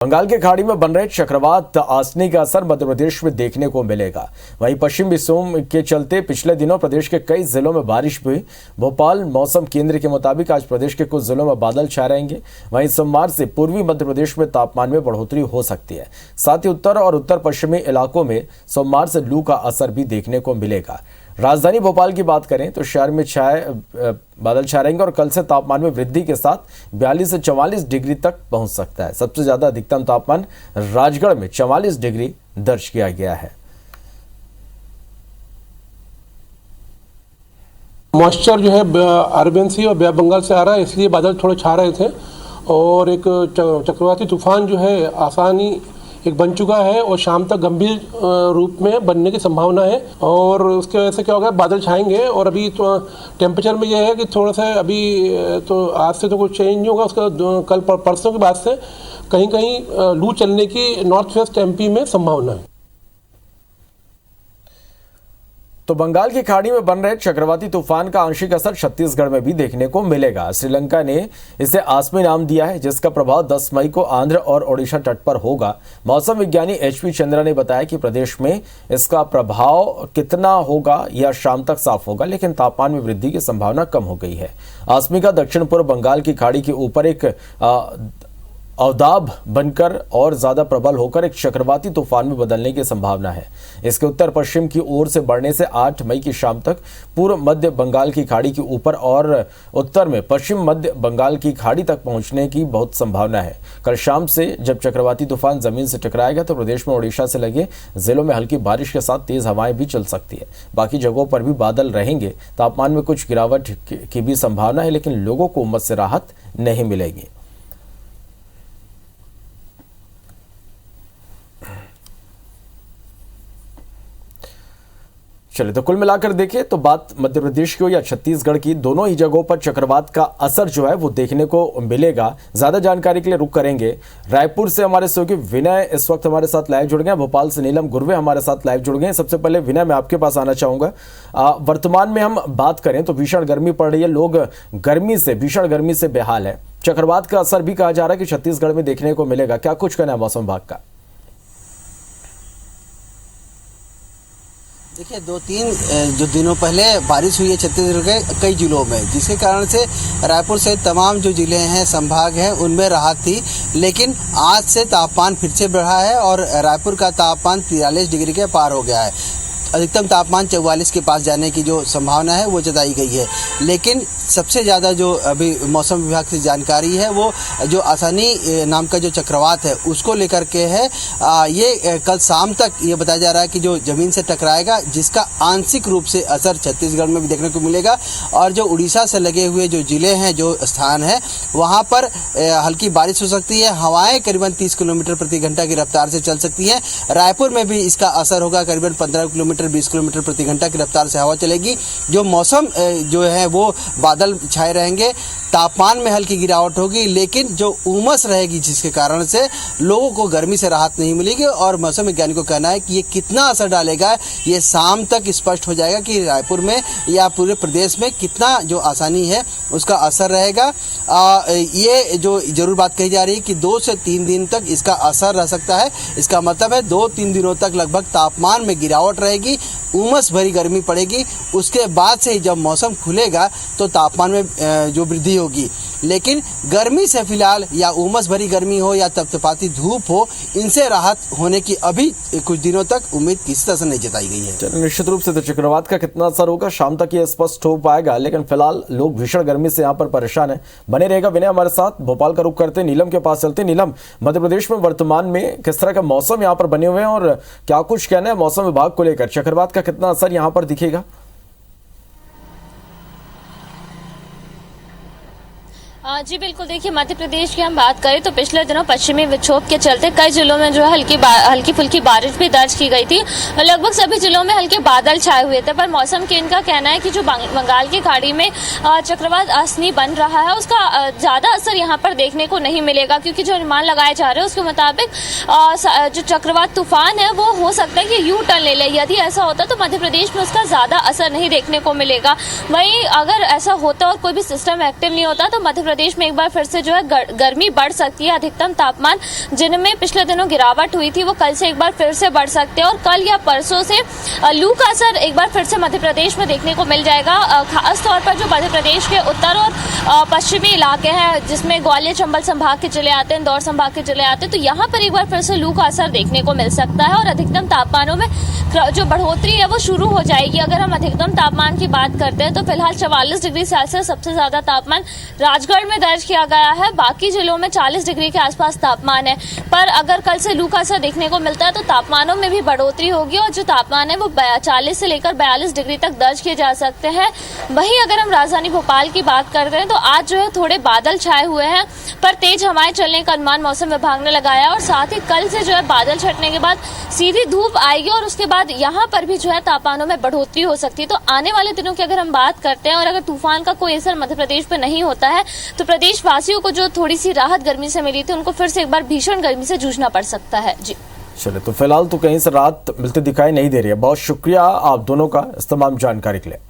बंगाल की खाड़ी में बन रहे चक्रवात आसनी का असर मध्य प्रदेश में देखने को मिलेगा। वहीं पश्चिम विक्षोभ के चलते पिछले दिनों प्रदेश के कई जिलों में बारिश हुई। भोपाल मौसम केंद्र के मुताबिक आज प्रदेश के कुछ जिलों में बादल छाए रहेंगे। वहीं सोमवार से पूर्वी मध्य प्रदेश में तापमान में बढ़ोतरी हो सकती है। साथ ही उत्तर और उत्तर पश्चिमी इलाकों में सोमवार से लू का असर भी देखने को मिलेगा। राजधानी भोपाल की बात करें तो शहर में बादल छाए रहेंगे और कल से तापमान में वृद्धि के साथ 42 से 44 डिग्री तक पहुंच सकता है। सबसे ज्यादा अधिकतम तापमान राजगढ़ में 44 डिग्री दर्ज किया गया है। मॉइस्चर जो है अरबियन सी और बे बंगाल से आ रहा है, इसलिए बादल थोड़े छा रहे थे और एक चक्रवाती तूफान जो है आसानी एक बन चुका है और शाम तक गंभीर रूप में बनने की संभावना है। और उसके वजह से क्या होगा, बादल छाएंगे और अभी तो टेम्परेचर में यह है कि थोड़ा सा अभी तो आज से तो कुछ चेंज नहीं होगा। उसका कल परसों के बाद से कहीं कहीं लू चलने की नॉर्थ वेस्ट एमपी में संभावना है। तो बंगाल की खाड़ी में बन रहे चक्रवाती तूफान का आंशिक असर छत्तीसगढ़ में भी देखने को मिलेगा। श्रीलंका ने इसे आसमी नाम दिया है, जिसका प्रभाव 10 मई को आंध्र और ओडिशा तट पर होगा। मौसम विज्ञानी HP चंद्रा ने बताया कि प्रदेश में इसका प्रभाव कितना होगा यह शाम तक साफ होगा, लेकिन तापमान में वृद्धि की संभावना कम हो गई है। आसमी का दक्षिण पूर्व बंगाल की खाड़ी के ऊपर एक अवदाब बनकर और ज्यादा प्रबल होकर एक चक्रवाती तूफान में बदलने की संभावना है। इसके उत्तर पश्चिम की ओर से बढ़ने से 8 मई की शाम तक पूर्व मध्य बंगाल की खाड़ी के ऊपर और उत्तर में पश्चिम मध्य बंगाल की खाड़ी तक पहुंचने की बहुत संभावना है। कल शाम से जब चक्रवाती तूफान जमीन से टकराएगा तो प्रदेश में ओडिशा से लगे जिलों में हल्की बारिश के साथ तेज हवाएं भी चल सकती है। बाकी जगहों पर भी बादल रहेंगे। तापमान में कुछ गिरावट की भी संभावना है, लेकिन लोगों को उमस से राहत नहीं मिलेगी। चलिए, तो कुल मिलाकर देखें तो बात मध्य प्रदेश की हो या छत्तीसगढ़ की, दोनों ही जगहों पर चक्रवात का असर जो है वो देखने को मिलेगा। ज्यादा जानकारी के लिए रुक करेंगे रायपुर से हमारे सहयोगी विनय इस वक्त हमारे साथ लाइव जुड़ गए। भोपाल से नीलम गुरवे हमारे साथ लाइव जुड़ गए। सबसे पहले विनय, मैं आपके पास आना चाहूंगा। वर्तमान में हम बात करें तो भीषण गर्मी पड़ रही है, लोग भीषण गर्मी से बेहाल है। चक्रवात का असर भी कहा जा रहा है कि छत्तीसगढ़ में देखने को मिलेगा। क्या कुछ कहना है मौसम विभाग का? देखिए, 2-3 जो दिनों पहले बारिश हुई है छत्तीसगढ़ के कई जिलों में, जिसके कारण से रायपुर से तमाम जो जिले हैं, संभाग हैं, उनमें राहत थी। लेकिन आज से तापमान फिर से बढ़ा है और रायपुर का तापमान 43 डिग्री के पार हो गया है। अधिकतम तापमान 44 के पास जाने की जो संभावना है वो जताई गई है। लेकिन सबसे ज़्यादा जो अभी मौसम विभाग से जानकारी है वो जो आसानी नाम का जो चक्रवात है उसको लेकर के है। ये कल शाम तक ये बताया जा रहा है कि जो ज़मीन से टकराएगा, जिसका आंशिक रूप से असर छत्तीसगढ़ में भी देखने को मिलेगा। और जो उड़ीसा से लगे हुए जो ज़िले हैं, जो स्थान है, वहाँ पर हल्की बारिश हो सकती है। हवाएँ करीबन 30 किलोमीटर प्रति घंटा की रफ्तार से चल सकती हैं। रायपुर में भी इसका असर होगा। करीबन 15 किलोमीटर 20 किलोमीटर प्रति घंटा की रफ्तार से हवा चलेगी। जो मौसम जो है वो बादल छाए रहेंगे। तापमान में हल्की गिरावट होगी, लेकिन जो उमस रहेगी जिसके कारण से लोगों को गर्मी से राहत नहीं मिलेगी। और मौसम विज्ञानी को कहना है कि ये कितना असर डालेगा ये शाम तक स्पष्ट हो जाएगा कि रायपुर में या पूरे प्रदेश में कितना जो आसानी है उसका असर रहेगा। ये जो जरूर बात कही जा रही है कि 2 से 3 दिन तक इसका असर रह सकता है। इसका मतलब है 2-3 दिनों तक लगभग तापमान में गिरावट रहेगी, उमस भरी गर्मी पड़ेगी। उसके बाद से ही जब मौसम खुलेगा तो तापमान में जो वृद्धि होगी। लेकिन गर्मी से फिलहाल या उमस भरी गर्मी हो या तपतपाती धूप हो, इनसे राहत होने की अभी कुछ दिनों तक उम्मीद किसी तरह से नहीं जताई गई है। निश्चित रूप से तो चक्रवात का कितना असर होगा शाम तक ये स्पष्ट हो पाएगा, लेकिन फिलहाल लोग भीषण गर्मी से यहाँ पर परेशान है। बने रहेगा विनय हमारे साथ। भोपाल का रुख करते नीलम के पास चलते। नीलम, मध्य प्रदेश में वर्तमान में किस तरह का मौसम यहाँ पर बने हुए हैं और क्या कुछ कहना है मौसम विभाग को लेकर? चक्रवात का कितना असर यहाँ पर दिखेगा? जी बिल्कुल, देखिए मध्य प्रदेश की हम बात करें तो पिछले दिनों पश्चिमी विक्षोभ के चलते कई जिलों में जो है हल्की फुल्की बारिश भी दर्ज की गई थी। लगभग सभी जिलों में हल्के बादल छाए हुए थे। पर मौसम केंद्र का कहना है कि जो बंगाल की खाड़ी में चक्रवात आसनी बन रहा है उसका ज़्यादा असर यहाँ पर देखने को नहीं मिलेगा, क्योंकि जो अनुमान लगाए जा रहे हैं उसके मुताबिक जो चक्रवात तूफान है वो हो सकता है कि यू टर्न ले ले। यदि ऐसा होता तो मध्य प्रदेश में उसका ज़्यादा असर नहीं देखने को मिलेगा। वहीं अगर ऐसा होता और कोई भी सिस्टम एक्टिव नहीं होता तो मध्य प्रदेश में एक बार फिर से जो है गर्मी बढ़ सकती है। अधिकतम तापमान जिनमें पिछले दिनों गिरावट हुई थी वो कल से एक बार फिर से बढ़ सकते हैं और कल या परसों से लू का असर एक बार फिर से मध्य प्रदेश में देखने को मिल जाएगा। खास तौर पर जो मध्य प्रदेश के उत्तर और पश्चिमी इलाके हैं जिसमें ग्वालियर चंबल संभाग के जिले आते हैं, इंदौर संभाग के जिले आते हैं, तो यहाँ पर एक बार फिर से लू का असर देखने को मिल सकता है और अधिकतम तापमानों में जो बढ़ोतरी है वो शुरू हो जाएगी। अगर हम अधिकतम तापमान की बात करते हैं तो फिलहाल 44 डिग्री सेल्सियस सबसे ज्यादा तापमान राजगढ़ में दर्ज किया गया है। बाकी जिलों में 40 डिग्री के आसपास तापमान है। पर अगर कल से लू का असर देखने को मिलता है तो तापमानों में भी बढ़ोतरी होगी और जो तापमान है वो 40 से लेकर 42 डिग्री तक दर्ज किए जा सकते हैं। वहीं अगर हम राजधानी भोपाल की बात करते हैं तो आज जो है थोड़े बादल छाए हुए हैं पर तेज हवाएं चलने का अनुमान मौसम विभाग ने लगाया और साथ ही कल से जो है बादल छटने के बाद सीधी धूप आएगी और उसके बाद यहाँ पर भी जो है तापमानों में बढ़ोतरी हो सकती है। तो आने वाले दिनों की अगर हम बात करते हैं और अगर तूफान का कोई असर मध्य प्रदेश पर नहीं होता है तो प्रदेश वासियों को जो थोड़ी सी राहत गर्मी से मिली थी उनको फिर से एक बार भीषण गर्मी से जूझना पड़ सकता है। जी चलिए, तो फिलहाल तो कहीं से राहत मिलती दिखाई नहीं दे रही है। बहुत शुक्रिया आप दोनों का इस तमाम जानकारी के लिए।